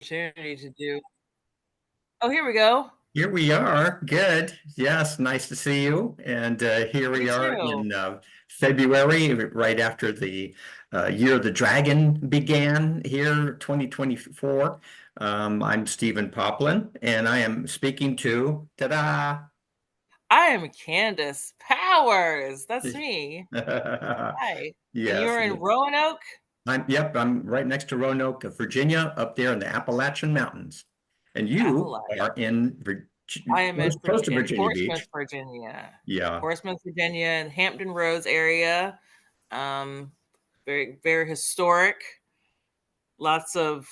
opportunity to do. Oh, here we go. Here we are. Good. Yes, nice to see you. And here You we are too. in February, right after the Year of the Dragon began here, 2024. I'm Stephen Poplin, and I am speaking to, ta-da! I am Candace Powers. That's me. Hi. And Yes. you're in Roanoke? I'm right next to Roanoke, Virginia, up there in the Appalachian Mountains. And you Appalachia. are in I am close to in Virginia Portsmouth, Beach. Virginia. Yeah. Portsmouth, Virginia, and Hampton Roads area. Um, very, very historic. Lots of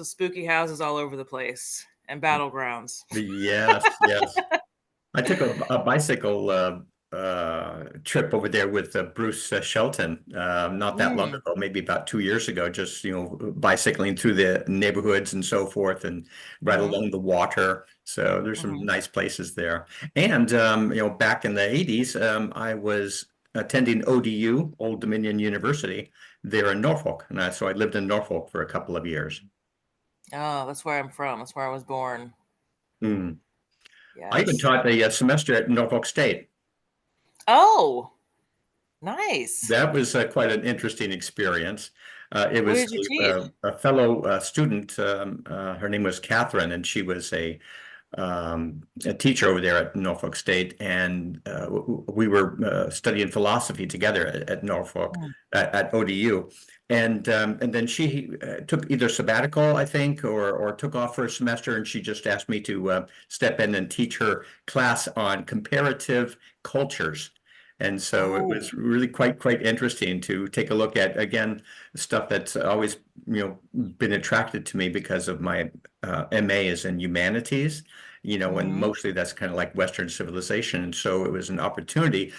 spooky houses all over the place and battlegrounds. Yes, yes. I took a bicycle trip over there with Bruce Shelton not that long Mm, ago, maybe about 2 years ago, just bicycling through the neighborhoods and so forth, and right mm-hmm, along the water. So there's some mm-hmm. nice places there. And back in the 80s, I was attending ODU, Old Dominion University, there in Norfolk, and so I lived in Norfolk for a couple of years. Oh, that's where I'm from. That's where I was born. Mm. I even Yes. taught a semester at Norfolk State. Oh, nice. That was quite an interesting experience. It What was did you teach? a fellow student. Her name was Catherine, and she was a teacher over there at Norfolk State. And we were studying philosophy together at Norfolk, Mm. at ODU. And then she took either sabbatical, I think, or took off for a semester, and she just asked me to step in and teach her class on comparative cultures. And so it Oh, was really quite interesting to take a look at, again, stuff that's always, been attracted to me because of my MA is in humanities, and hmm, mostly that's kind of like Western civilization. And so it was an opportunity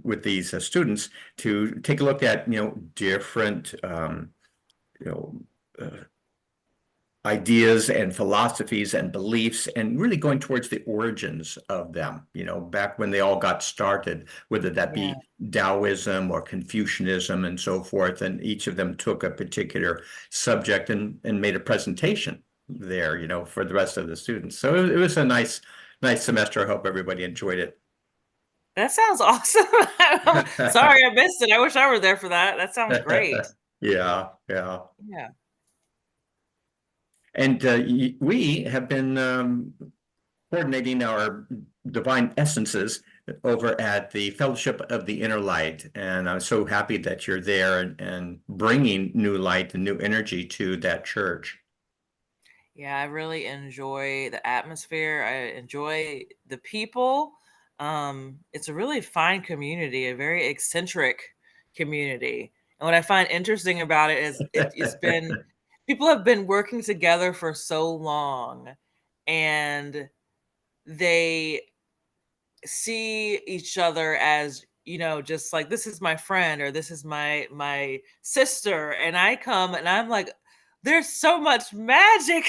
with these students to take a look at, different, you know, uh, ideas and philosophies and beliefs, and really going towards the origins of them, back when they all got started, whether that yeah. be Taoism or Confucianism and so forth. And each of them took a particular subject and made a presentation there, for the rest of the students. So it was a nice semester. I hope everybody enjoyed it. That sounds awesome. I'm sorry I missed it. I wish I were there for that. That sounds great. Yeah, yeah. Yeah. And we have been coordinating our divine essences over at the Fellowship of the Inner Light. And I'm so happy that you're there and bringing new light and new energy to that church. Yeah, I really enjoy the atmosphere. I enjoy the people. It's a really fine community, a very eccentric community. And what I find interesting about it is it's been people have been working together for so long, and they see each other as, just like, this is my friend or this is my sister, and I come and I'm like, there's so much magic.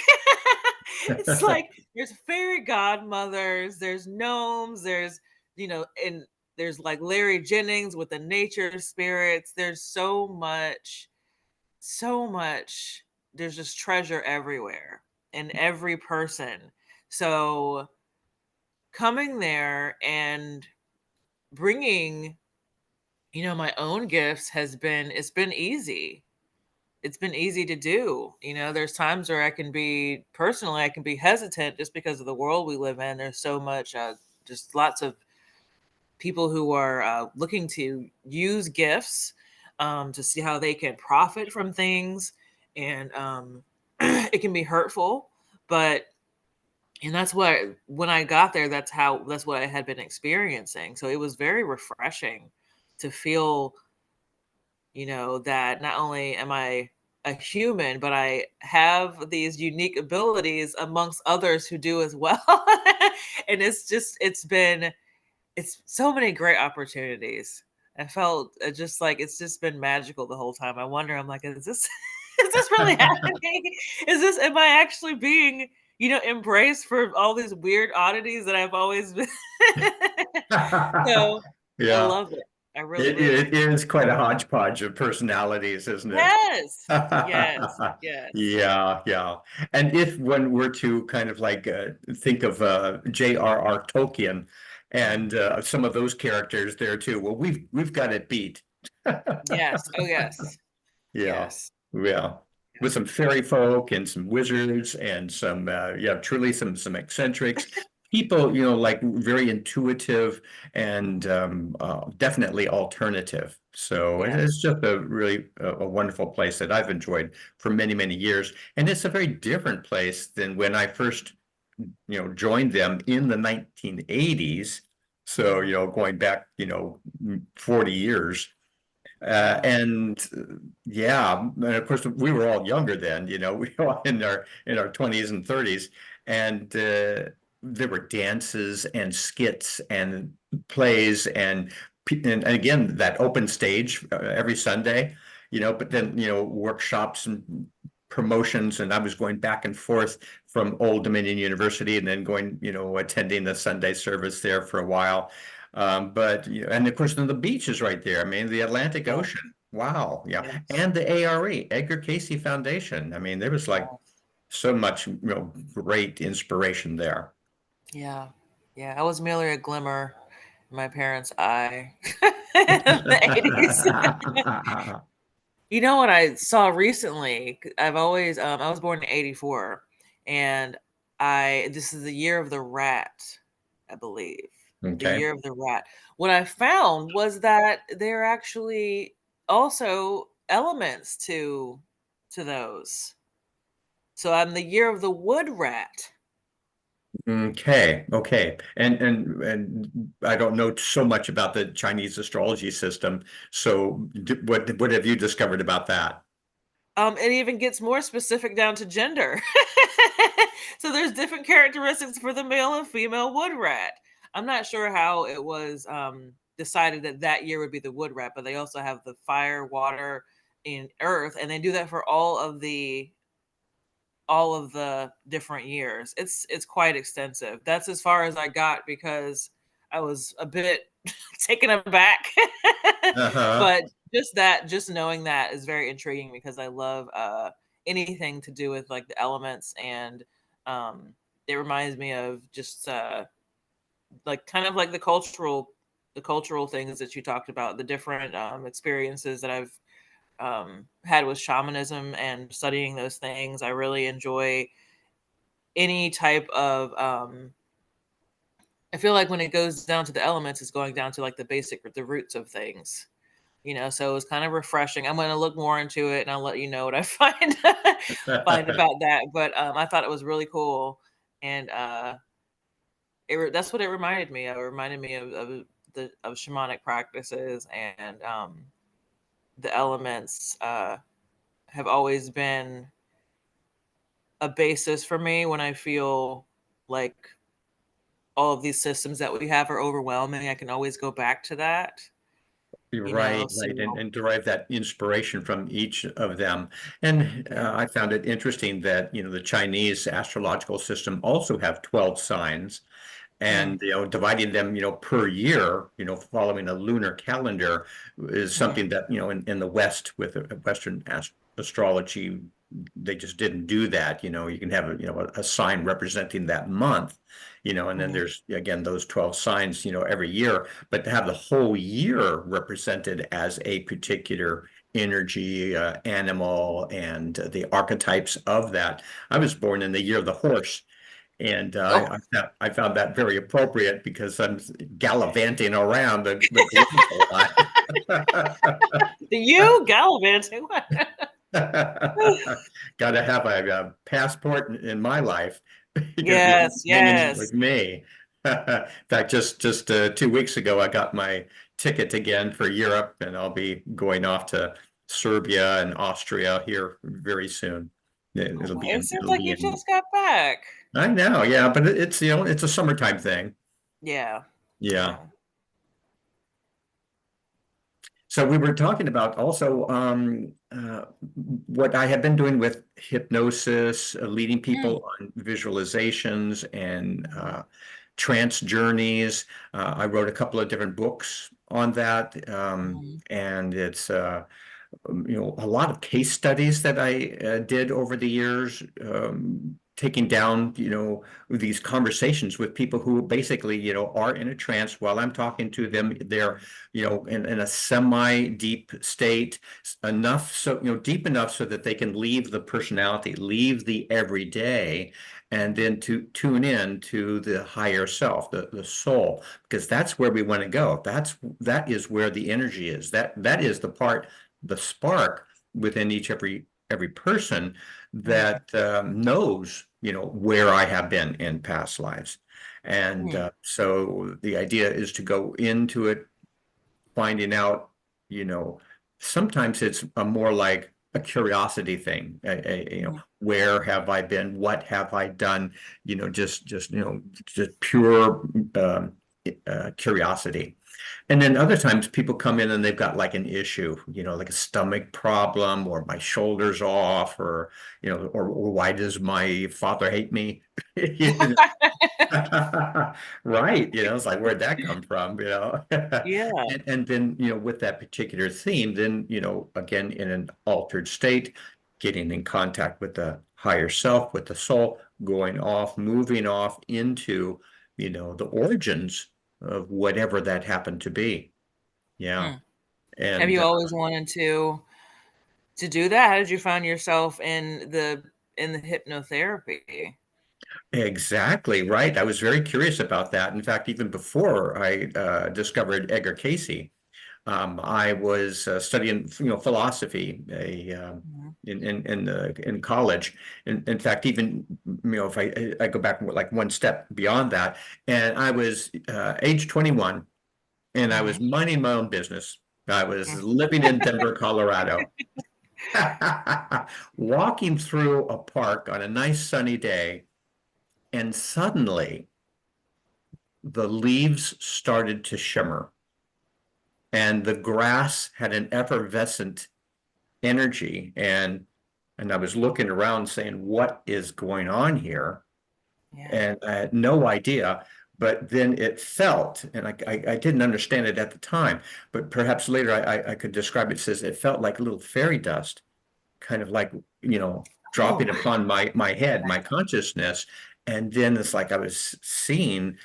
It's like there's fairy godmothers, there's gnomes, there's, and there's like Larry Jennings with the nature spirits. There's so much. There's just treasure everywhere in every person. So coming there and bringing, my own gifts it's been easy. It's been easy to do. There's times where I can be hesitant just because of the world we live in. There's so much, just lots of people who are looking to use gifts to see how they can profit from things. And it can be hurtful, but and that's what when I got there, that's what I had been experiencing. So it was very refreshing to feel, that not only am I a human, but I have these unique abilities amongst others who do as well. And it's so many great opportunities. I felt just like it's just been magical the whole time. I'm like, is this is this really happening? Am I actually being, embraced for all these weird oddities that I've always been? So I Yeah. love it. I really It do. is quite a hodgepodge of personalities, isn't it? Yes. Yes. Yes. Yeah, yeah. And if one were to kind of like think of J.R.R. Tolkien and Mhm. some of those characters there too, well, we've got it beat. Yes. Oh, yes. Yeah, Yes. yeah. With some fairy folk and some wizards and some yeah, truly some eccentrics. People, like very intuitive and definitely alternative. So it's Yes. just a really a wonderful place that I've enjoyed for many, many years. And it's a very different place than when I first, joined them in the 1980s. So, Mhm. going back, 40 years. Yeah. Yeah, and of course we were all younger then, we were all in our 20s and 30s, and there were dances and skits and plays and again that open stage every Sunday, but then Mhm. workshops and promotions, and I was going back and forth from Old Dominion University and then going, attending the Sunday service there for a while. But and of course, then the beach is right there. I mean, the Atlantic Yeah. Ocean. Wow, yeah, Yes. and the ARE, Edgar Casey Foundation. I mean, there was like Yes. so much, great inspiration there. Yeah. Yeah. I was merely a glimmer in my parents' eye in the 80s. You know what I saw recently? I was born in 84, and I this is the year of the rat, I believe. The Okay. year of the rat. What I found was that there are actually also elements to those. So I'm the year of the wood rat. Okay, okay. And I don't know so much about the Chinese astrology system. So what have you discovered about that? It even gets more specific down to gender. So there's different characteristics for the male and female wood rat. I'm not sure how it was decided that that year would be the wood rat, but they also have the fire, water, and earth, and they do that for all of the different years. It's quite extensive. That's as far as I got because I was a bit taken aback. Uh-huh. But just knowing that is very intriguing because I love anything to do with like the elements, and um it reminds me of just like kind of like the cultural things that you talked about, the different experiences that I've had with shamanism and studying those things. I really enjoy any type of I feel like when it goes down to the elements, it's going down to like the roots of things. So it was kind of refreshing. I'm going to look more into it and I'll let you know what I find about that. But I thought it was really cool, and that's what it reminded me of. It reminded me of shamanic practices, and the elements have always been a basis for me when I feel like all of these systems that we have are overwhelming. I can always go back to that. Right, So right, and derive that inspiration from each of them. And yeah. I found it interesting that, the Chinese astrological system also have 12 signs. Mm, And, dividing them, per year, following a lunar calendar is mhm, something that, in the West with Western astrology, they just didn't do that. You can have a sign representing that month, and then mhm. there's again those 12 signs, every year, but to have the whole year represented as a particular energy, animal, and the archetypes of that. I was born in the year of the horse. And Oh, I found that very appropriate because I'm gallivanting around the globe a lot. you gallivanting. Got to have a passport in my life because you're Yes, hanging out yes. with me. In fact, just 2 weeks ago, I got my ticket again for Europe, and I'll be going off to Serbia and Austria here very soon. Oh, It'll wow. be It in, seems it'll like be you in. just got back. I know, yeah, but it's it's a summertime thing. Yeah, Yeah. yeah. So we were talking about also what I have been doing with hypnosis, leading Mm, people on visualizations and trance journeys. I wrote a couple of different books on that, mhm, and it's a lot of case studies that I did over the years, taking down, these conversations with people who basically, are in a trance while I'm talking to them. They're, in a semi-deep state, enough so, deep enough so that they can leave the personality, leave the everyday, and then to tune in to the higher self, the soul, because that's where we want to go. That is where the energy is. That is the spark within every person mm, that knows, where I have been in past lives. And mm, so the idea is to go into it, finding out, you know, sometimes it's a more like a curiosity thing. mm, Where have I been? What have I done? Just pure curiosity. And then other times people come in and they've got like an issue, like a stomach problem, or my shoulder's off, or, or why does my father hate me? You Right, it's like, where'd that come from, yeah. And then, with that particular theme, then, again, in an altered state, getting in contact with the higher self, with the soul, going off, moving off into, the origins of whatever that happened to be. Yeah. Mm. Have And you always wanted to do that? How did you find yourself in the hypnotherapy? exactly right. I was very curious about that. In fact, even before I discovered Edgar Casey, I was studying, philosophy Mhm. in college. In fact, even if I go back like one step beyond that, and I was age 21, and I was Mhm. minding my own business. I was Mm. living in Denver, Colorado, walking through a park on a nice sunny day, and suddenly the leaves started to shimmer, and the grass had an effervescent energy, and I was looking around saying, what is going on here? Yeah. And I had no idea. But then it felt, and I didn't understand it at the time, but perhaps later I could describe it. It says it felt like a little fairy dust, kind of like, dropping Oh, upon my head, my consciousness. And then it's like I was seeing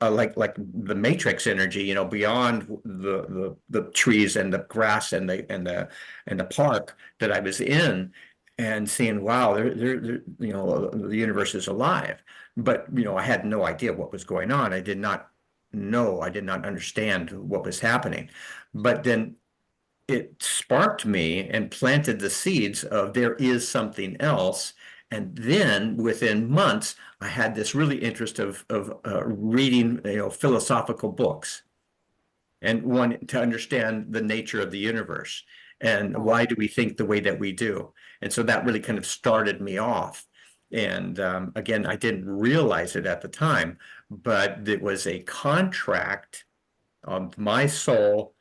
like the matrix energy, beyond the trees and the grass and the park that I was in, and seeing, wow, the universe is alive. But I had no idea what was going on. I did not know. I did not understand what was happening. But then it sparked me and planted the seeds of there is something else. And then within months, I had this really interest of reading, philosophical books, and wanting to understand the nature of the universe and oh, why do we think the way that we do. And so that really kind of started me off. And again, I didn't realize it at the time, but it was a contract of my soul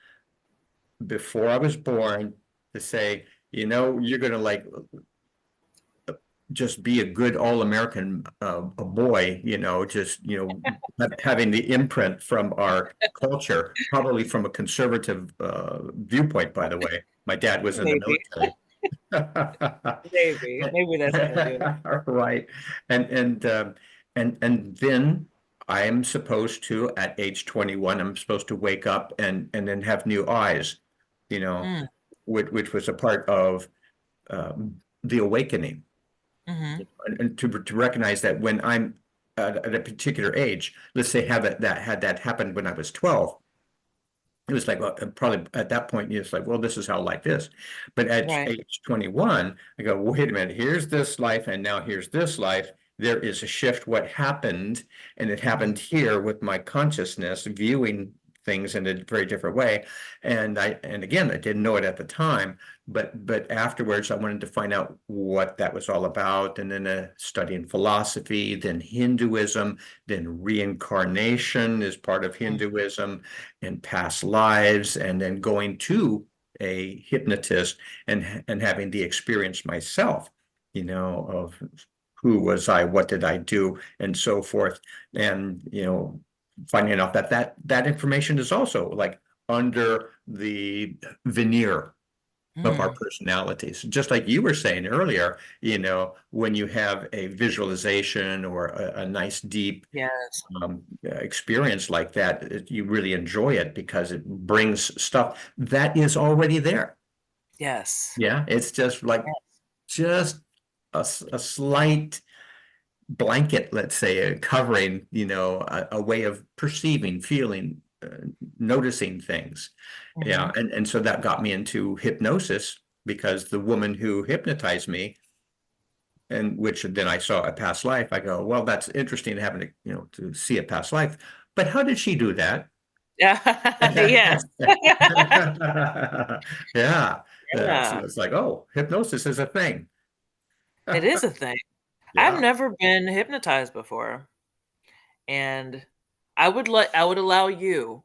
before I was born to say, you're going to like just be a good all-American a boy, just, having the imprint from our culture, probably from a conservative viewpoint, by the way. My dad was in the maybe, military. maybe that's what it is. Right. And then I am supposed to, at age 21, I'm supposed to wake up and then have new eyes, you know, Mm, which was a part of the awakening. mhm, And to recognize that when I'm at a particular age, let's say had that happened when I was 12, it was like, well, probably at that point, it's like, well, this is how life is. But at right. age 21, I go, wait a minute, here's this life, and now here's this life. There is a shift. What happened? And it Mhm, happened here with my consciousness viewing things in a very different way. And again, I didn't know it at the time, but afterwards I wanted to find out what that was all about. And then studying philosophy, then Hinduism, then reincarnation is part of Mm. Hinduism, and past lives, and then going to a hypnotist and having the experience myself, of who was I, what did I do, and so forth. And finding out that information is also like under the veneer of our Mm. personalities. Just like you were saying earlier, when you have a visualization or a nice deep Yes. experience like that, you really enjoy it because it brings stuff that is already there. Yes. Yeah, it's just like Yes. just a slight blanket, let's say, a covering, a way of perceiving, feeling, noticing things. Yeah, Mhm. and so that got me into hypnosis because the woman who hypnotized me, and which then I saw a past life, I go, well, that's interesting having to, to see a past life. But how did she do that? Yeah. Yes. Yeah. So Yeah. it's like, oh, hypnosis is a thing. It is a thing. I've Yeah. never been hypnotized before, and I would allow you.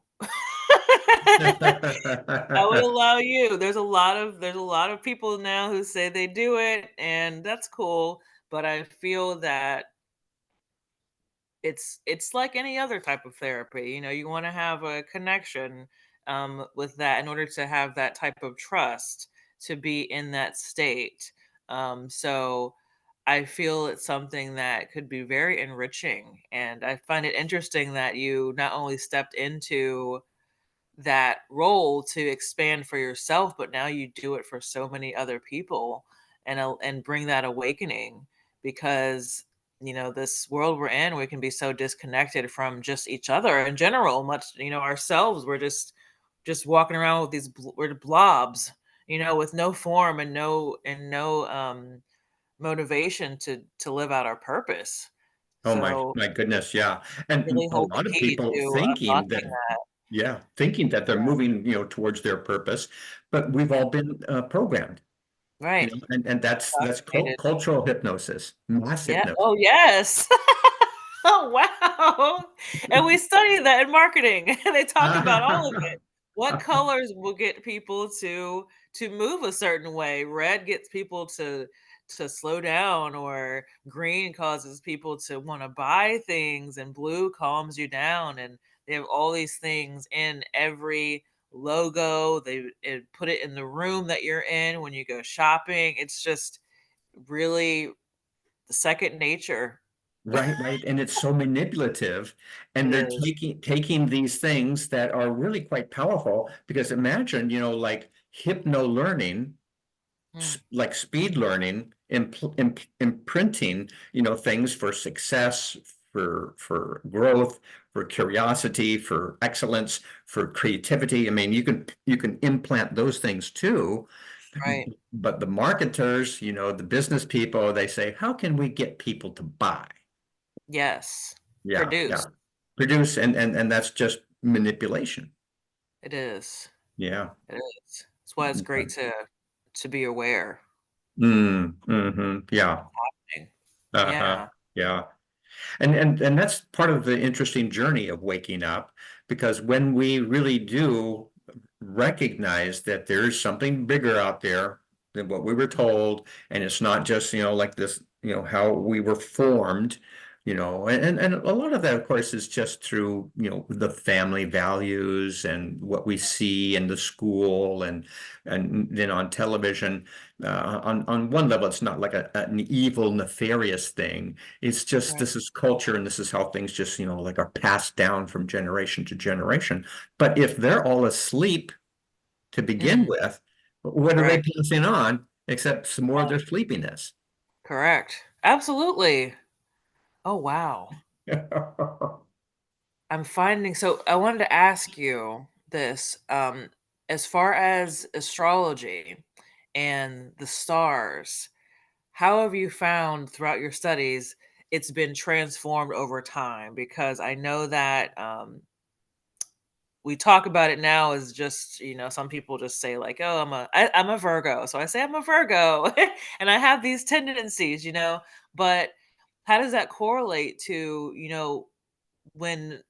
I would allow you. There's a lot of people now who say they do it, and that's cool, but I feel that it's like any other type of therapy. You want to have a connection with that in order to have that type of trust to be in that state. So I feel it's something that could be very enriching, and I find it interesting that you not only stepped into that role to expand for yourself, but now you do it for so many other people, and bring that awakening, because this world we're in, we can be so disconnected from just each other in general, much ourselves. We're just walking around with we're blobs, with no form and no motivation to live out our purpose. Oh my So my goodness, yeah. And really a hold the lot of key people to thinking that, unlocking that. yeah, thinking that they're moving, towards their purpose, but we've all been programmed, Right. and that's Indoctrinated. cultural hypnosis, mass Yeah. hypnosis. Oh, yes. Oh, wow. And we studied that in marketing, and they talk about all of it. What colors will get people to move a certain way? Red gets people to slow down, or green causes people to wanna buy things, and blue calms you down, and they have all these things in every logo. They put it in the room that you're in when you go shopping. It's just really second nature. Right, right. And it's so manipulative. And It they're is. taking these things that are really quite powerful because imagine, like hypno learning, Mm, like speed learning, imprinting, things for success, for growth, for curiosity, for excellence, for creativity. I mean, you can implant those things too. right. But the marketers, the business people, they say, how can we get people to buy? Yes. Yeah, Produce. yeah. Produce, and that's just manipulation. It is. Yeah. It is. That's why it's great to be aware. Yeah. Uh-huh. Yeah. Yeah. And that's part of the interesting journey of waking up, because when we really do recognize that there is something bigger out there than what we were told, and it's not just, like this, how we were formed, and a lot of that, of course, is just through, the family values and what we see in the school and then on television. On one level, it's not like an evil, nefarious thing. It's just Right. this is culture, and this is how things just, like are passed down from generation to generation. But if they're all asleep to begin Mm, with, what are they correct. passing on except some more of their sleepiness? Correct. Absolutely. Oh, wow. I'm finding, so I wanted to ask you this, as far as astrology and the stars, how have you found throughout your studies it's been transformed over time? Because I know that we talk about it now as just, some people just say like, oh, I'm a Virgo, so I say I'm a Virgo, and I have these tendencies, but how does that correlate to, when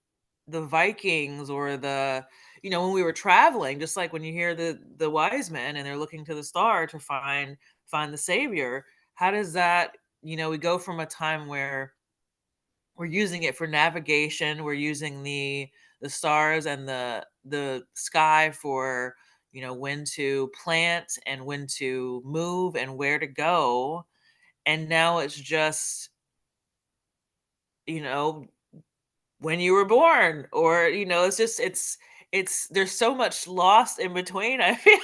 the Vikings, or when we were traveling, just like when you hear the wise men and they're looking to the star to find the savior. How does that, we go from a time where we're using it for navigation, we're using the stars and the sky for, when to plant and when to move and where to go, and now it's just, you know when you were born, or it's there's so much lost in between. I feel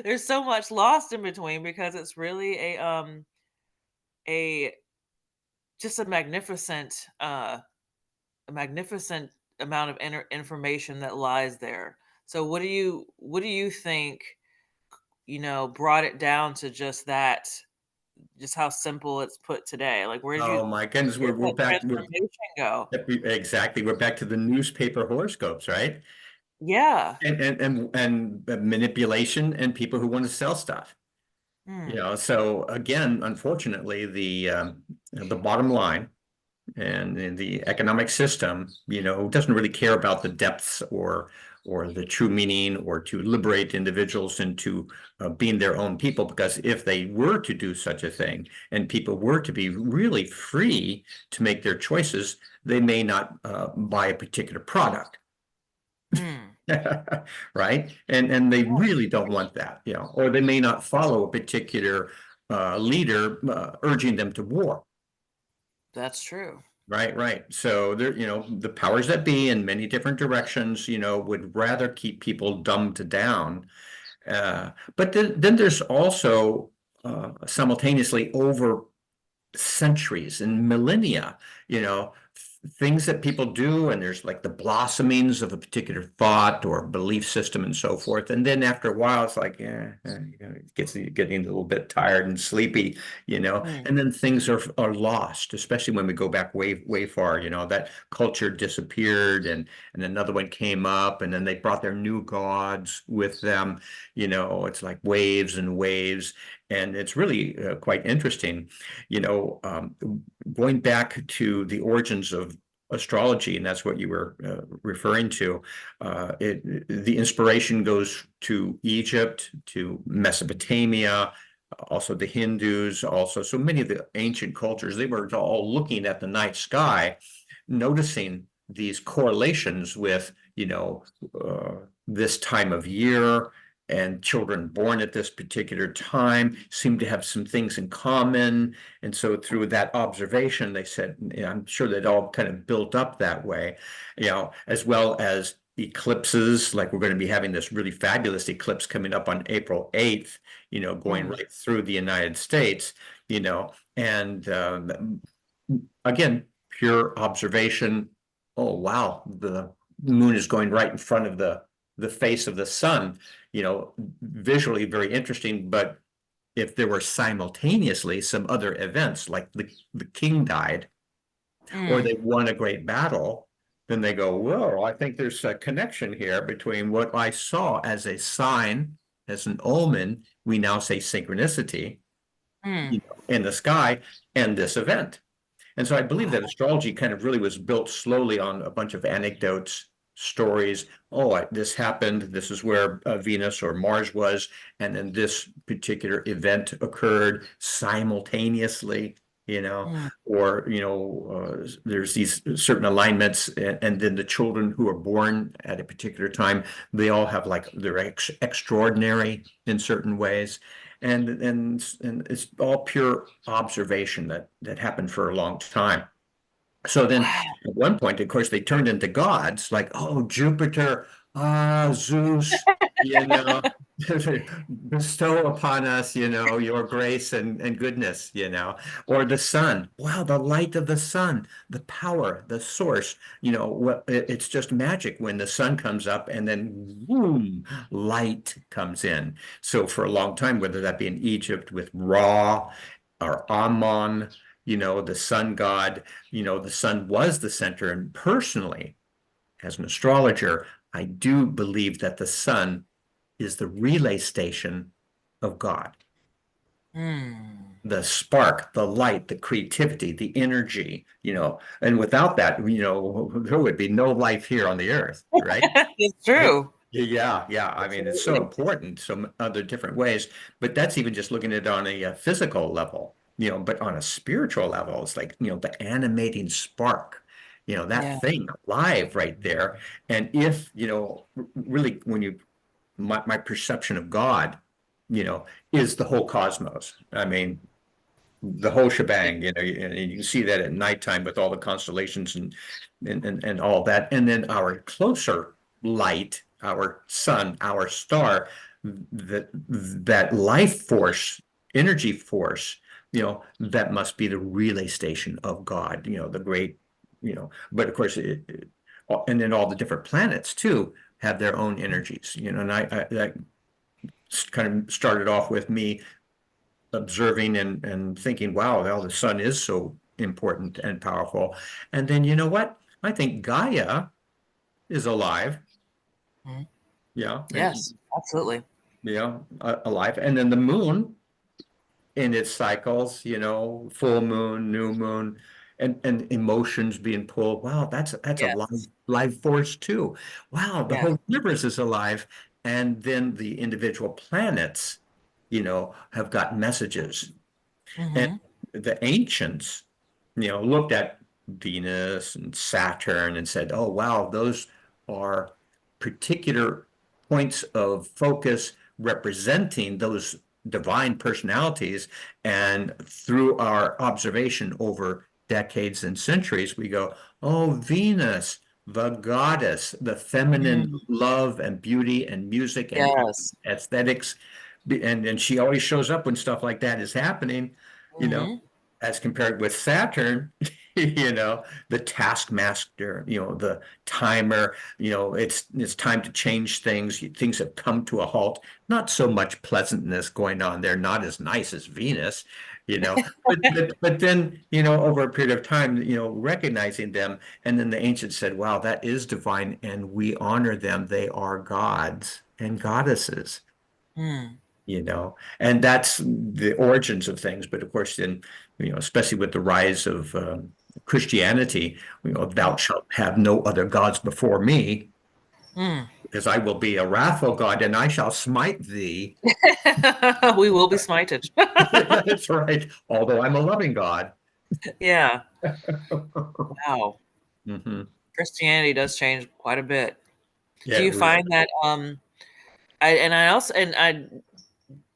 there's so much lost in between, because it's really a just a magnificent amount of information that lies there. So what do you think, brought it down to just that, just how simple it's put today? Like, Oh my goodness, where did we're that back. transformation go? Exactly. We're back to the newspaper horoscopes, right? Yeah. And manipulation and people who want to sell stuff. Mm, So again, unfortunately, the bottom line and in the economic system, doesn't really care about the depths or the true meaning, or to liberate individuals into being their own people. Because if they were to do such a thing, and people were to be really free to make their choices, they may not buy a particular product. mm. Right? And they really don't want that, or they may not follow a particular leader urging them to war. That's true. Right, right. So there, the powers that be in many different directions, would rather keep people dumbed down. But then there's also simultaneously, over centuries and millennia, things that people do, and there's like the blossomings of a particular thought or belief system and so forth. And then after a while, it's like, it gets getting a little bit tired and sleepy, Mm, and then things are lost, especially when we go back way, way far, that culture disappeared, and another one came up, and then they brought their new gods with them. It's like waves and waves, and it's really quite interesting. Going back to the origins of astrology, and that's what you were referring to, the inspiration goes to Egypt, to Mesopotamia, also the Hindus, also so many of the ancient cultures. They were all looking at the night sky, noticing these correlations with, this time of year, and children born at this particular time seem to have some things in common. And so through that observation, they said, I'm sure that all kind of built up that way, as well as eclipses. Like, we're going to be having this really fabulous eclipse coming up on April 8th, going mm. right through the United States, and again, pure observation. Oh, wow, the moon is going right in front of the face of the sun, visually very interesting. But if there were simultaneously some other events, like the king died, or Mm, they won a great battle, then they go, whoa, I think there's a connection here between what I saw as a sign, as an omen, we now say synchronicity, mm. in the sky, and this event. And so I believe that Wow. astrology kind of really was built slowly on a bunch of anecdotes, stories. Oh, this happened. This is where Venus or Mars was. And then this particular event occurred simultaneously, Mm, or, there's these certain alignments. And then the children who are born at a particular time, they all have, like, they're extraordinary in certain ways. And it's all pure observation that happened for a long time. So then wow. at one point, of course, they turned into gods, like, oh, Jupiter, Zeus, you know, bestow upon us, your grace and goodness, or the sun. Wow, the light of the sun, the power, the source, it's just magic when the sun comes up, and then boom, light comes in. So for a long time, whether that be in Egypt with Ra or Ammon, the sun god, the sun was the center. And personally, as an astrologer, I do believe that the sun is the relay station of God. Hmm. The spark, the light, the creativity, the energy, and without that, there would be no life here on the earth, right? It's true. Yeah, yeah. I mean, it's so Absolutely. important, some other different ways, but that's even just looking at it on a physical level, but on a spiritual level, it's like, the animating spark, that Yeah. thing alive right there. And if, really, my perception of God, is the whole cosmos. I mean, the whole shebang, and you can see that at nighttime with all the constellations and all that. And then our closer light, our sun, our star, that life force, energy force, that must be the relay station of God, the great, but of course, and then all the different planets too have their own energies, and that kind of started off with me observing and thinking, wow, well, the sun is so important and powerful. And then you know what? I think Gaia is alive. Mhm. Yeah. Yes, absolutely. Yeah, alive. And then the moon in its cycles, full moon, new moon, and emotions being pulled. Wow, that's a Yes. live force too. Wow, the Yeah. whole universe is alive. And then the individual planets, have got messages. And Hmm. the ancients, looked at Venus and Saturn and said, oh, wow, those are particular points of focus representing those divine personalities. And through our observation over decades and centuries, we go, oh, Venus, the goddess, the feminine Mm. love and beauty and music and Yes. aesthetics. And she always shows up when stuff like that is happening, you know, Hmm. as compared with Saturn, the taskmaster, the timer, it's time to change things. Things have come to a halt. Not so much pleasantness going on there, not as nice as Venus, but then, over a period of time, recognizing them, and then the ancients said, wow, that is divine, and we honor them. They are gods and goddesses. Mm. And that's the origins of things. But of course, then, especially with the rise of Christianity, thou shalt have no other gods before me, Mm. because I will be a wrathful God and I shall smite thee. We will be smited. That's right. Although I'm a loving God. Yeah. Wow. Hmm. Christianity does change quite a bit. Yeah, Do it you really. find that I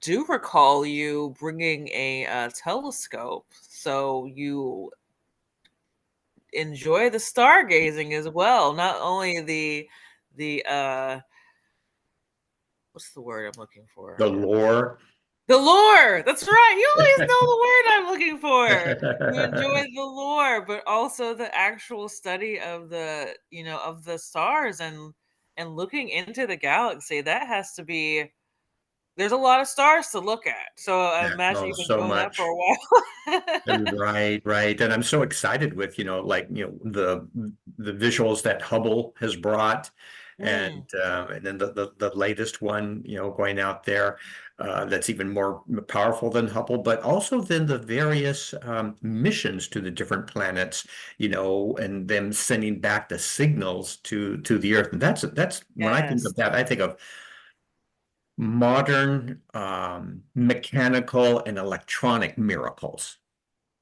do recall you bringing a telescope, so you enjoy the stargazing as well, not only the what's the word I'm looking for? The lore. The lore. That's right. You always know the word I'm looking for. You enjoy the lore, but also the actual study of of the stars and looking into the galaxy. That has to be there's a lot of stars to look at. So I Yeah, imagine oh, you've been so doing that for much. a while. Right, right. And I'm so excited with, like, the visuals that Hubble has brought, Mm, and then the latest one, going out there, that's even more powerful than Hubble, but also then the various missions to the different planets, and them sending back the signals to the Earth. And that's when I think yes. of that, I think of modern mechanical and electronic miracles.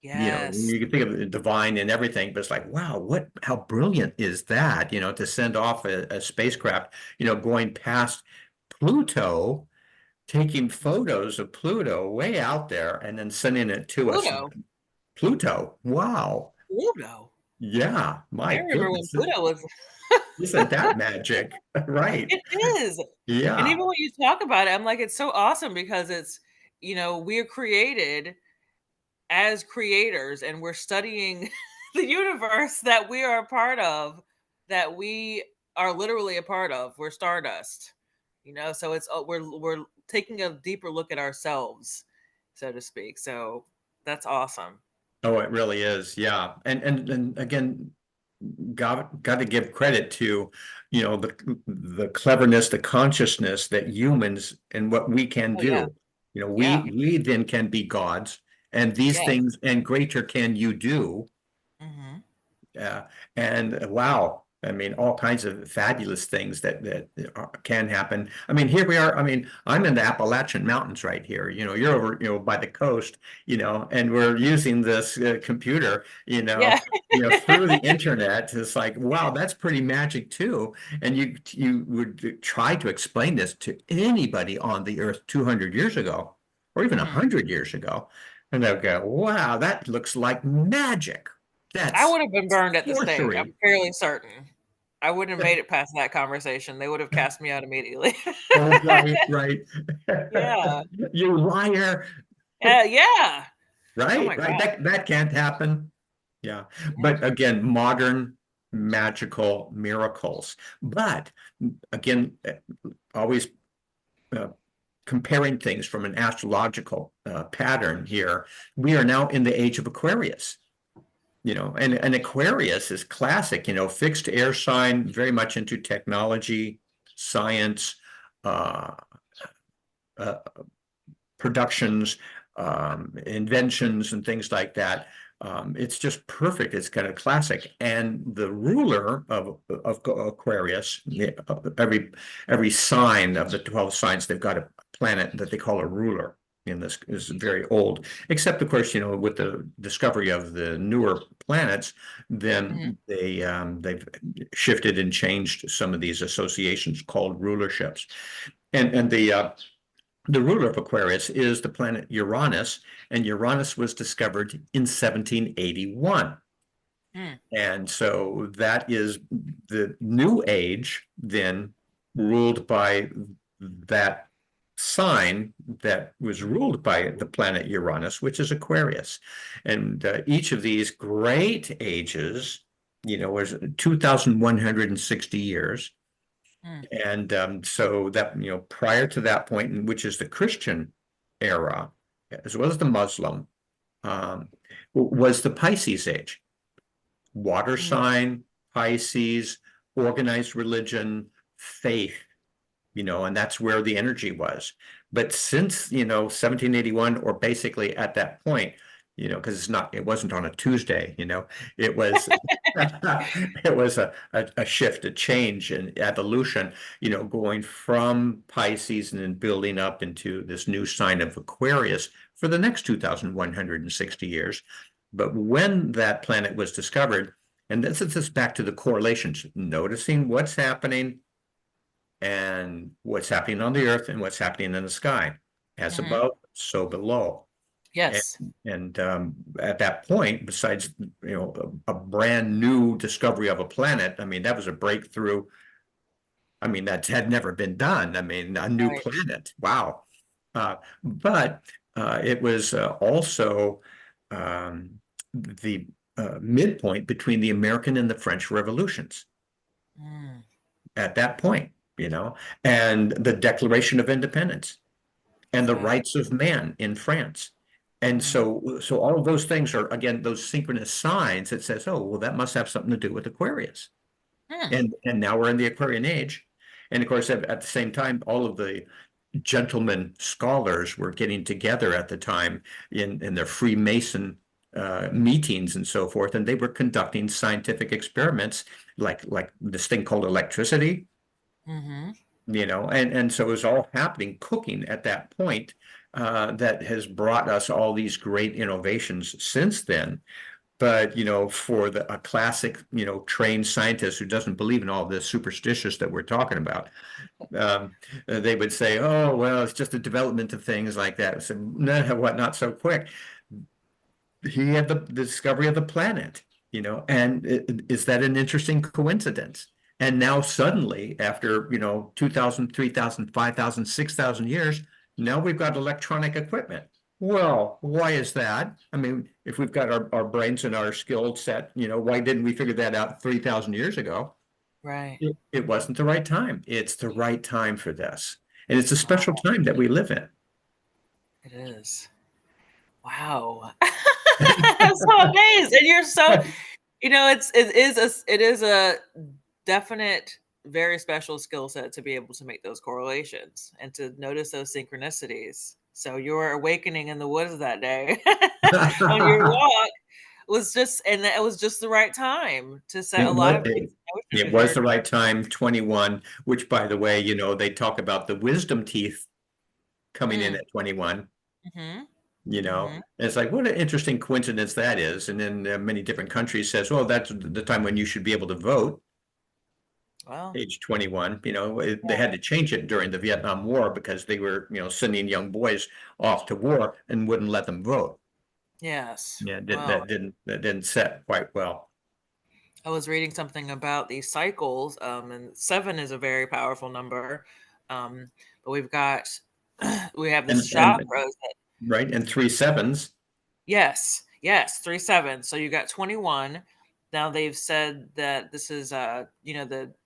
Yes. You can think of the divine and everything, but it's like, wow, how brilliant is that, to send off a spacecraft, going past Pluto, taking photos of Pluto way out there and then sending it to us. Pluto. Pluto. Wow. Pluto. Yeah. I My remember when goodness. Pluto was Isn't that magic? Right. it is. And Yeah. even when you talk about it, I'm like, it's so awesome because we're created as creators and we're studying the universe that we are a part of, that we are literally a part of. We're stardust. So we're taking a deeper look at ourselves, so to speak. So that's awesome. Oh, it really is. Yeah. And again, got to give credit to, the cleverness, the consciousness that humans and what we can Oh yeah. do. Yeah. We then can be gods, and these Yes. things and greater can you do. Hmm. Yeah, and wow, I mean, all kinds of fabulous things can happen. I mean, here we are. I mean, I'm in the Appalachian Mountains right here. You're over, by the coast, and we're using this computer, Yeah. through the internet. It's like, wow, that's pretty magic too. And you would try to explain this to anybody on the earth 200 years ago, or even Hmm. 100 years ago, and they'll go, wow, that looks like magic. I That's would have been burned at the stake. I'm sorcery. fairly certain. I wouldn't have made it past that conversation. They would have cast me out immediately. Oh, right, right. Yeah. You liar. Yeah. Oh Right, my right. God. That can't happen. Yeah. But Imagine. again, modern magical miracles. But again, always uh, comparing things from an astrological pattern here. We are now in the age of Aquarius. And Aquarius is classic, fixed air sign, very much into technology, science, uh, uh, productions, inventions, and things like that. It's just perfect. It's kind of classic. And the ruler of Aquarius, every sign of the 12 signs, they've got a planet that they call a ruler. And this is very old, except of course, with the discovery of the newer planets, Hmm. then they've shifted and changed some of these associations called rulerships. And the ruler of Aquarius is the planet Uranus, and Uranus was discovered in 1781. Hmm. And so that is the new age, then ruled by that sign that was ruled by the planet Uranus, which is Aquarius. And each of these great ages, was 2,160 years. Hmm. And so that, prior to that point, which is the Christian era, as well as the Muslim, um, was the Pisces age. Water Hmm. sign, Pisces, organized religion, faith, and that's where the energy was. But since, 1781, or basically at that point, because it wasn't on a Tuesday, it was it was a shift, a change in evolution, going from Pisces and then building up into this new sign of Aquarius for the next 2,160 years. But when that planet was discovered, and this is just back to the correlations, noticing what's happening and what's happening on the earth and what's happening in the sky. As Hmm. above, so below. And, Yes. and at that point, besides a brand new discovery of a planet, I mean that was a breakthrough. I mean that had never been done. I mean a new Right. planet. Wow. But it was also um, the midpoint between the American and the French revolutions Mm. at that point, and the Declaration of Independence and the Wow. rights of man in France. And Hmm. so all of those things are, again, those synchronous signs that says, oh, well, that must have something to do with Aquarius. Hmm. And now we're in the Aquarian age. And of course, at the same time, all of the gentlemen scholars were getting together at the time in their Freemason meetings and so forth, and they were conducting scientific experiments like this thing called electricity, Hmm. and so it was all happening, cooking at that point, that has brought us all these great innovations since then. But, for a classic, trained scientist who doesn't believe in all this superstitious that we're talking about, um, they would say, oh, well, it's just a development of things like that. So, no, what, not so quick. He had the discovery of the planet, and is that an interesting coincidence? And now suddenly, after, 2,000, 3,000, 5,000, 6,000 years, now we've got electronic equipment. Well, why is that? I mean, if we've got our brains and our skill set, why didn't we figure that out 3,000 years ago? Right. It wasn't the right time. It's the right time for this. And it's a special Wow. time that we live in. It is. Wow. I'm so amazed. And you're so it is a definite, very special skill set to be able to make those correlations and to notice those synchronicities. So your awakening in the woods that day on your walk was just, and it was just the right time to set a It lot was, of it, things in motion it because was you're the right time, 21, which by the way, they talk about the wisdom teeth coming in mm, at 21. mhm, And mhm. it's like, what an interesting coincidence that is. And then many different countries says, well, that's the time when you should be able to vote, Well, age 21. They yeah, had to change it during the Vietnam War because they were, sending young boys off to war and wouldn't let them vote. yes. Yeah, Well, that didn't set quite well. I was reading something about these cycles, and 7 is a very powerful number. But we've got we have this And chakras. right, and three sevens. Yes, yes, 3 7. So you got 21. Now they've said that this is the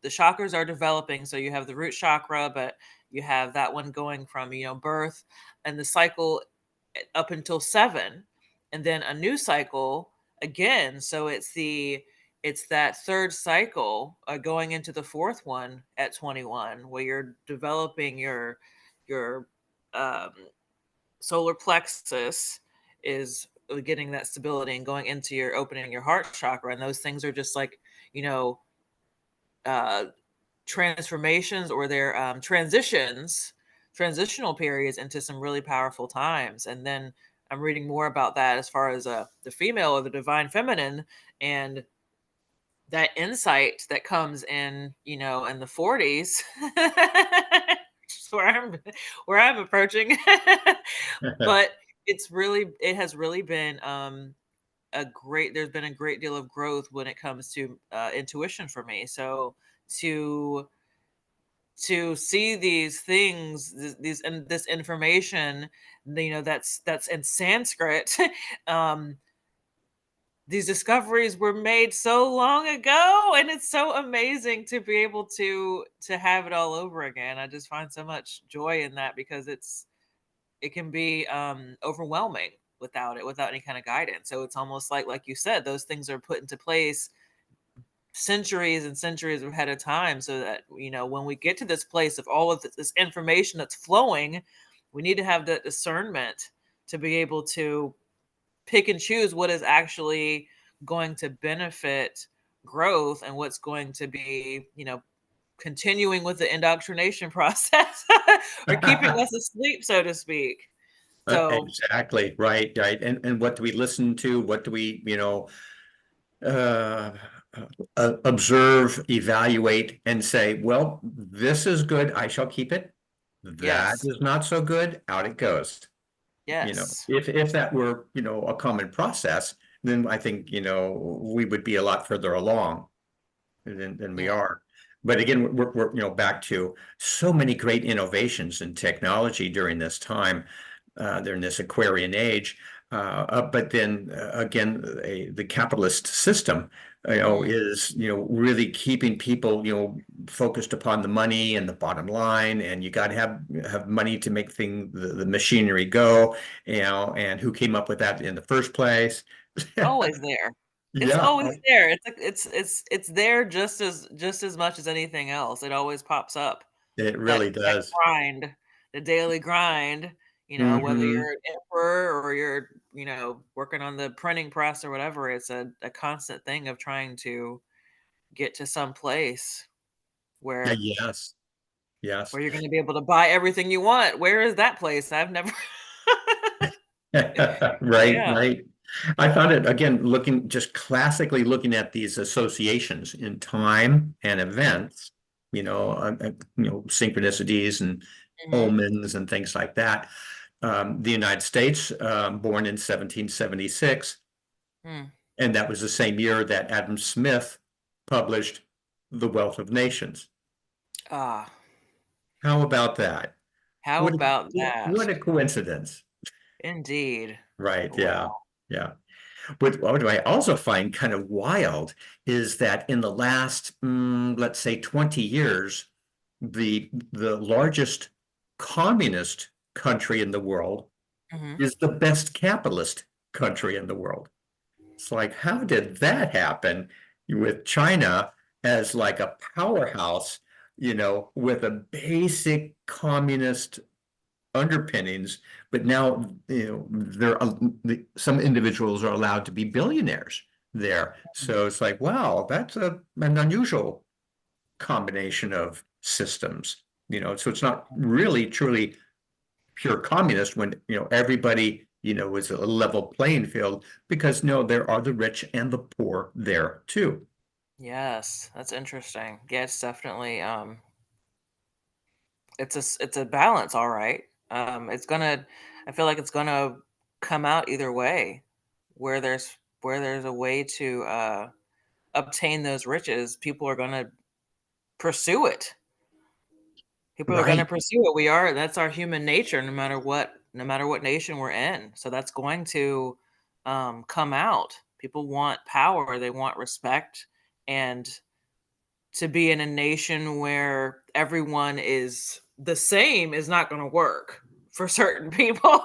chakras are developing. So you have the root chakra, but you have that one going from, birth and the cycle up until 7, and then a new cycle again. So it's that third cycle, going into the fourth one at 21, where you're developing your um solar plexus is getting that stability and going into your opening your heart chakra, and those things are just like, you know uh transformations, or they're transitional periods into some really powerful times. And then I'm reading more about that as far as the female or the divine feminine, and that insight that comes in, in the 40s, where I'm approaching. But it has really been there's been a great deal of growth when it comes to intuition for me. So to see these things, these and this information, that's in Sanskrit. um these discoveries were made so long ago, and it's so amazing to be able to have it all over again. I just find so much joy in that, because it can be overwhelming without any kind of guidance. So it's almost like you said, those things are put into place centuries and centuries ahead of time, so that, when we get to this place of all of this information that's flowing, we need to have the discernment to be able to pick and choose what is actually going to benefit growth, and what's going to be, continuing with the indoctrination process, or keeping us asleep, so to speak. So Exactly, right. And what do we listen to? What do we, uh, observe, evaluate, and say, well, this is good, I shall keep it. That yes, is not so good, out it goes. yes, If that were, a common process, then I think, we would be a lot further along than we yeah, are. But again, we're back to so many great innovations in technology during this time, during this Aquarian age. But then again, the capitalist system, mm. is really keeping people focused upon the money and the bottom line, and you got to have money to make the machinery go, and who came up with that in the first place? Always there. It's Yeah, always there. It's there just as much as anything else. It always pops up. it That really that does. grind, the daily grind, whether Hmm. you're an emperor or you're, working on the printing press or whatever, it's a constant thing of trying to get to some place where Yes, yes. where you're gonna be able to buy everything you want. Where is that place? I've never. Right, Yeah. right. I found it again, just classically looking at these associations in time and events, synchronicities and Mhm. omens and things like that. The United States, born in 1776, Mm. and that was the same year that Adam Smith published The Wealth of Nations. Ah, How about that? how What a, about what that? a coincidence. Indeed. Right, yeah, Wow. yeah. What do I also find kind of wild is that in the last, let's say 20 years, the largest communist country in the world Mhm. is the best capitalist country in the world. It's like, how did that happen with China as like a powerhouse, with a basic communist underpinnings, but now, some individuals are allowed to be billionaires there. So it's like, wow, that's an unusual combination of systems, so it's not really truly pure communist when, everybody, is a level playing field because no, there are the rich and the poor there too. Yes, that's interesting. Yeah, it's definitely it's a balance, all right. It's gonna I feel like it's gonna come out either way, where there's a way to obtain those riches, people are gonna pursue it. People are gonna Right. pursue it. That's our human nature, no matter what nation we're in. So that's going to come out. People want power, they want respect, and to be in a nation where everyone is the same is not going to work for certain people.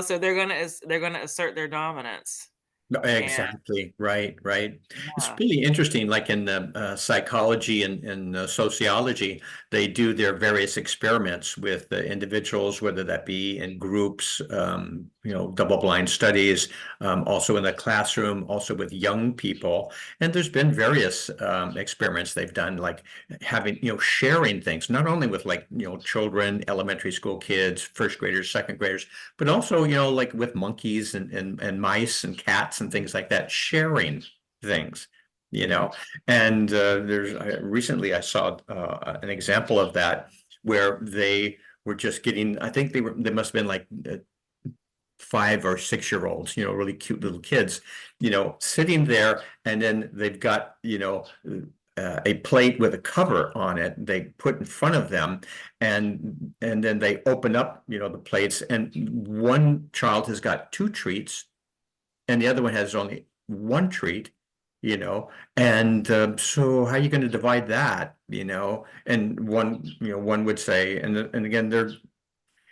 So they're going to assert their dominance. No, And exactly. Right, right. It's yeah, really interesting, like in psychology and sociology, they do their various experiments with the individuals, whether that be in groups, double-blind studies, also in the classroom, also with young people. And there's been various experiments they've done, like having, sharing things, not only with like, children, elementary school kids, first graders, second graders, but also, like with monkeys and mice and cats and things like that, sharing things, you know. And recently I saw an example of that where they were just getting, I think they must have been like 5 or 6 year olds, really cute little kids, sitting there, and then they've got, a plate with a cover on it they put in front of them, and then they open up, the plates, and one child has got 2 treats and the other one has only 1 treat, you know, and so how are you going to divide that, and one would say, and again, they're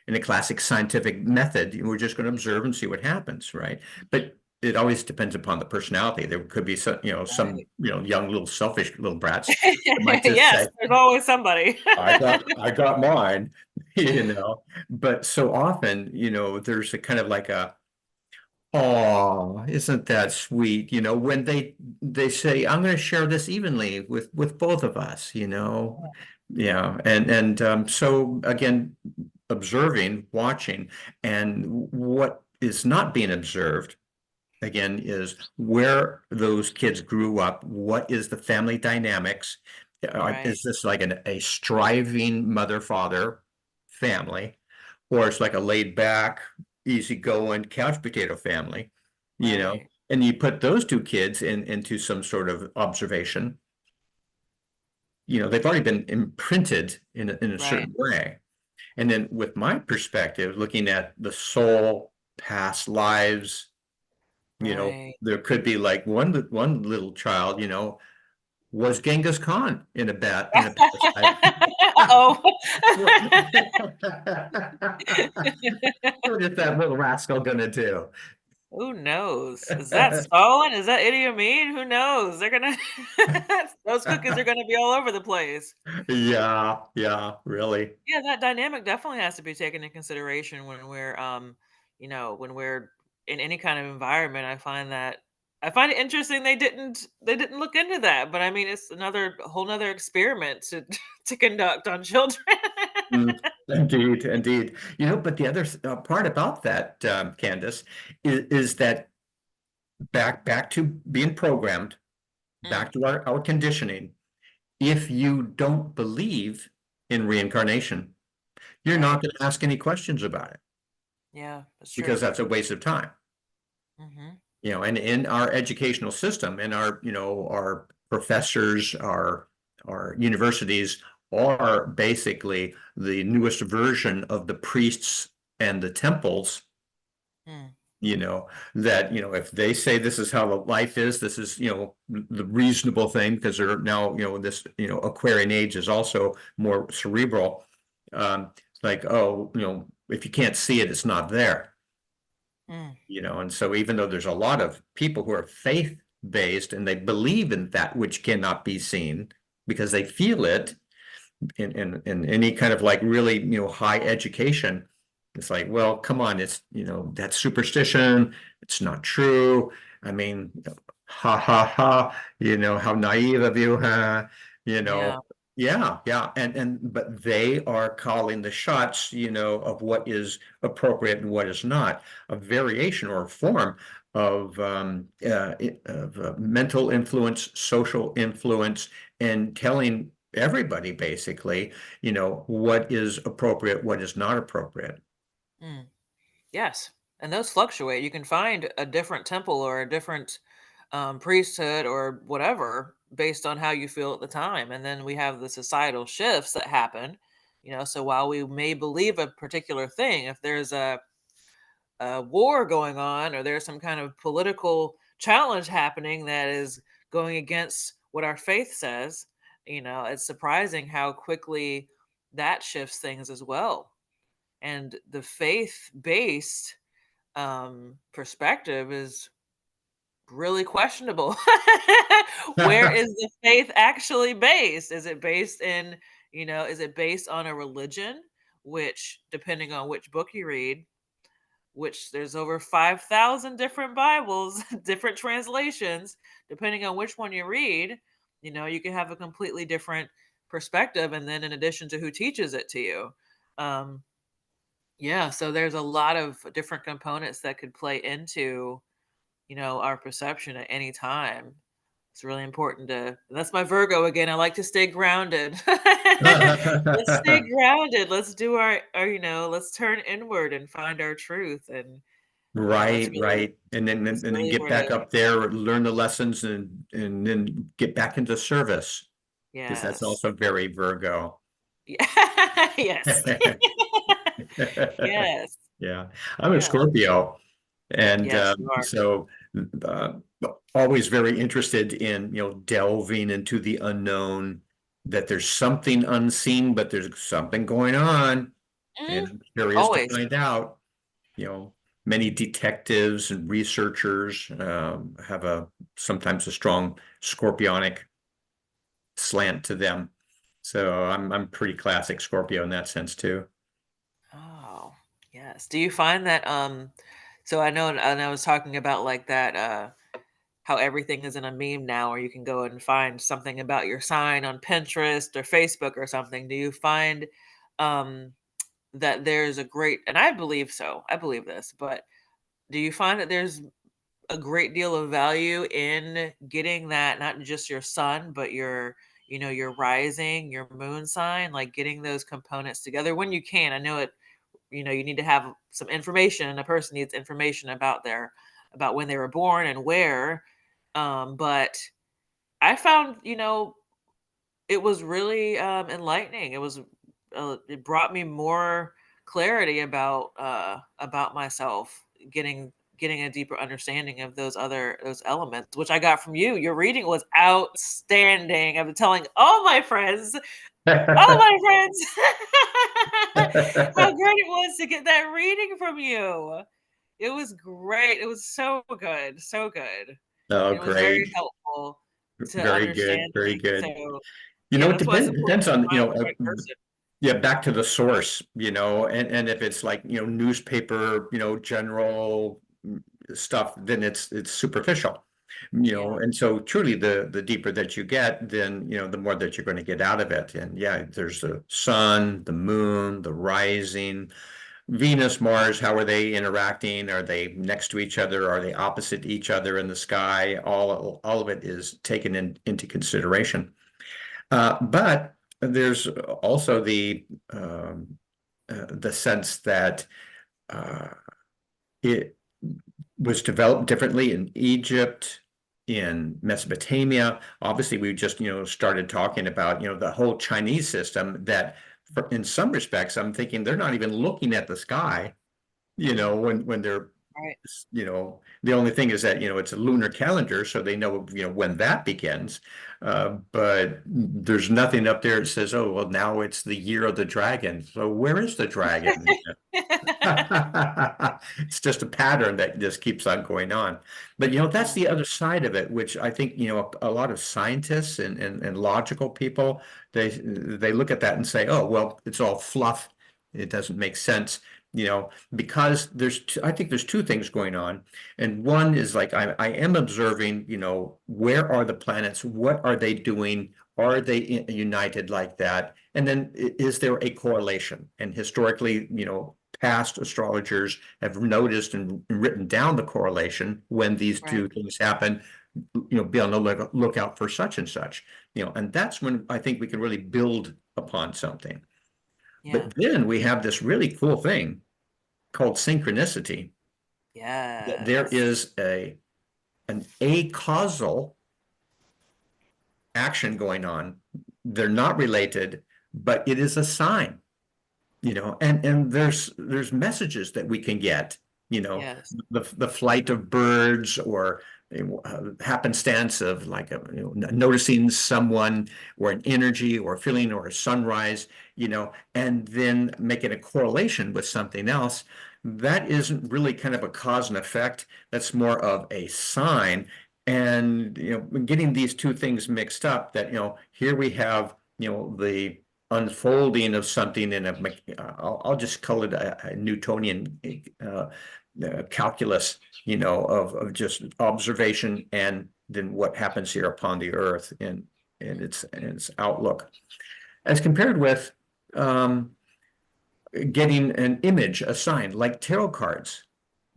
in a classic scientific method, we're just going to observe and see what happens, right? But it always depends upon the personality. There could be some right. young little selfish little brats that might just Yes, say, there's always somebody. I got mine, But so often, there's a kind of like a, oh, isn't that sweet? When they say, I'm going to share this evenly with both of us. Yeah, and so again, observing, watching, and what is not being observed again is where those kids grew up. What is the family dynamics? Right, Is this like a striving mother-father family, or it's like a laid-back, easygoing couch potato family, right, And you put those 2 kids into some sort of observation, they've already been imprinted in a right, certain way. And then with my perspective, looking at the soul, past lives, right. there could be like one little child, was Genghis Khan in a past life. Uh-oh. What is that little rascal gonna do? Who knows? Is that Stalin? Is that Idi Amin? Who knows? They're gonna those cookies are gonna be all over the place. Yeah, yeah, really. Yeah, that dynamic definitely has to be taken into consideration when we're in any kind of environment. I find it interesting they didn't look into that, but I mean it's another a whole nother experiment to to conduct on children. Mm, indeed, indeed. But the other part about that, Candace, is that back to being programmed, Mm, back to our conditioning. If you don't believe in reincarnation, you're not right. going to ask any questions about it Yeah, that's because true. that's a waste of time. Hmm. And in our educational system, in our professors, our universities are basically the newest version of the priests and the temples, Mm, you know, that, if they say this is how the life is, this is, the reasonable thing, because they're now, this, Aquarian age is also more cerebral. Like, oh, if you can't see it, it's not there. Mm. And so even though there's a lot of people who are faith-based and they believe in that which cannot be seen because they feel it in any kind of like really, high education, it's like, well, come on, it's, that's superstition. It's not true. I mean, ha ha ha, how naive of you, huh? You Yeah. know, yeah, yeah. But they are calling the shots, of what is appropriate and what is not. A variation or a form of mental influence, social influence, and telling everybody basically, what is appropriate, what is not appropriate. Mm. Yes. And those fluctuate. You can find a different temple or a different priesthood or whatever based on how you feel at the time. And then we have the societal shifts that happen. So while we may believe a particular thing, if there's a war going on or there's some kind of political challenge happening that is going against what our faith says, it's surprising how quickly that shifts things as well. And the faith based perspective is really questionable. Where is the faith actually based? Is it based in, is it based on a religion, which, depending on which book you read, which there's over 5,000 different Bibles, different translations, depending on which one you read, you can have a completely different perspective. And then in addition to who teaches it to you. Um, yeah, so there's a lot of different components that could play into, our perception at any time. It's really important to, and that's my Virgo again. I like to stay grounded. Let's stay grounded. Let's do our, let's turn inward and find our truth. And, that's Right, really, right. And then get where back to, up there, learn the lessons and then get back into service because that's yes. also very Virgo. Yeah. Yes. Yes. Yeah, I'm a Yeah. Scorpio, and Yes, you are. so uh, always very interested in delving into the unknown. That there's something unseen, but there's something going on, and Mhm. I'm curious to Always. find out. You know, Many detectives and researchers have a sometimes a strong scorpionic slant to them. So I'm pretty classic Scorpio in that sense too. Oh, yes. Do you find that so I know, and I was talking about like that how everything is in a meme now, or you can go and find something about your sign on Pinterest or Facebook or something. Do you find um that there's a great, and I believe so. I believe this, but do you find that there's a great deal of value in getting that, not just your sun, but your rising, your moon sign, like getting those components together when you can? I know it, you need to have some information. A person needs information about when they were born and where. But I found, it was really enlightening. It brought me more clarity about myself, getting a deeper understanding of those elements, which I got from you. Your reading was outstanding. I'm telling all my friends how great it was to get that reading from you. It was great. It was so good, so good. Oh, And it was very great. helpful to Very good, understand very things. good. So, yeah, It that's why it's important depends to on, find the right person. yeah, back to the source, and if it's like, newspaper, general stuff, then it's superficial. Yeah. And so truly the deeper that you get, then, the more that you're going to get out of it. And yeah, there's the sun, the moon, the rising, Venus, Mars, how are they interacting? Are they next to each other? Are they opposite each other in the sky? All of it is taken into consideration. But there's also the sense that uh, it was developed differently in Egypt, in Mesopotamia. Obviously, we just started talking about the whole Chinese system that, in some respects, I'm thinking they're not even looking at the sky. When they're Right. the only thing is that it's a lunar calendar, so they know when that begins. But there's nothing up there that says, oh well, now it's the year of the dragon. So where is the dragon? It's just a pattern that just keeps on going on. But that's Yeah. the other side of it, which I think, a lot of scientists and logical people, they look at that and say, oh, well, it's all fluff. It doesn't make sense, because I think there's two things going on. And one is like I am observing, where are the planets? What are they doing? Are they united like that? And then is there a correlation? And historically, past astrologers have noticed and written down the correlation when these Right. two things happen, be on the lookout for such and such, and that's when I think we can really build upon something. Yeah. But then we have this really cool thing called synchronicity. There Yes. is an acausal action going on. They're not related, but it is a sign, and there's messages that we can get, Yes. the flight of birds, or happenstance of like noticing someone or an energy or a feeling or a sunrise, and then making a correlation with something else. That isn't really kind of a cause and effect. That's more of a sign. And getting these two things mixed up, that here we have the unfolding of something in I'll just call it a Newtonian calculus, of just observation, and then what happens here upon the earth in its outlook, as compared with getting an image, a sign like tarot cards,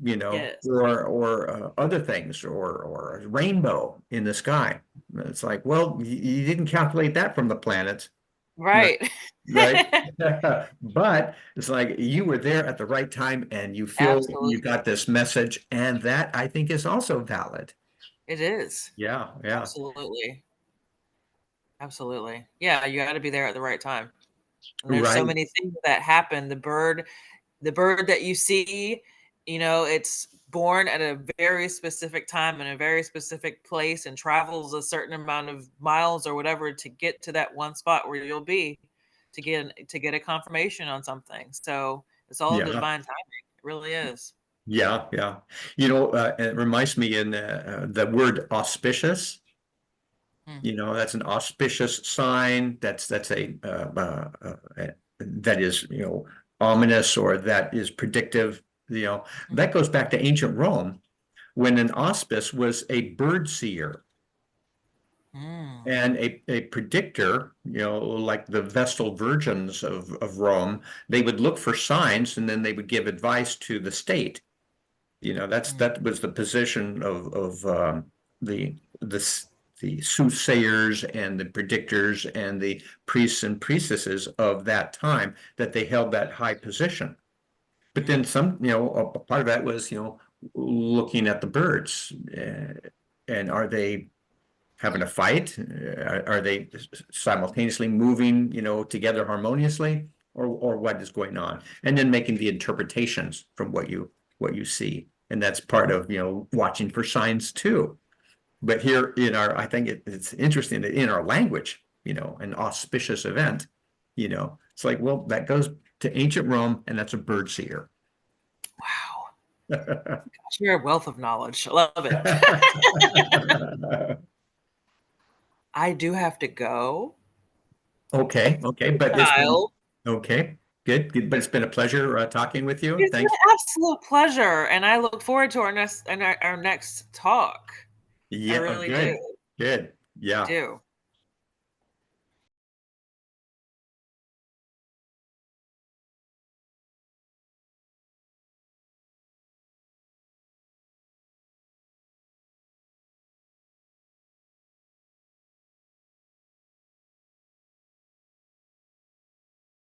Yes. or other things, or a rainbow in the sky. It's like, well, you didn't calculate that from the planets, Right. right? But it's like you were there at the right time and you feel you Absolutely. got this message, and that I think is also valid. It is. Yeah, yeah. Absolutely. Absolutely. Yeah, you gotta be there at the right time. And there's so Right. many things that happen. The bird that you see, it's born at a very specific time in a very specific place and travels a certain amount of miles or whatever to get to that one spot where you'll be to get a confirmation on something. So it's all Yeah. divine timing. It really is. Yeah, yeah. It reminds me in the word auspicious. Mm, That's an auspicious sign. That's that is, ominous, or that is predictive. mm, That goes back to ancient Rome, when an auspice was a bird seer mm, and a predictor, like the Vestal Virgins of Rome. They would look for signs, and then they would give advice to the state. mm, That was the position of the the the soothsayers and the predictors and the priests and priestesses of that time, that they held that high position. But then mm, some, a part of that was, looking at the birds, and are they having a fight? Are they simultaneously moving, together harmoniously, or what is going on? And then making the interpretations from what you see. And that's part of, watching for signs too. But here I think it's interesting that in our language, an auspicious event, it's like, well, that goes to ancient Rome, and that's a bird seer. wow. Gosh, you're a wealth of knowledge. I love it. I do have to go. Okay, okay, but it's been Child. okay, good, good. But it's been a pleasure talking with you. It's been Thanks. an absolute pleasure, and I look forward to our next talk. I Yeah, really do. good, good. I Yeah. do.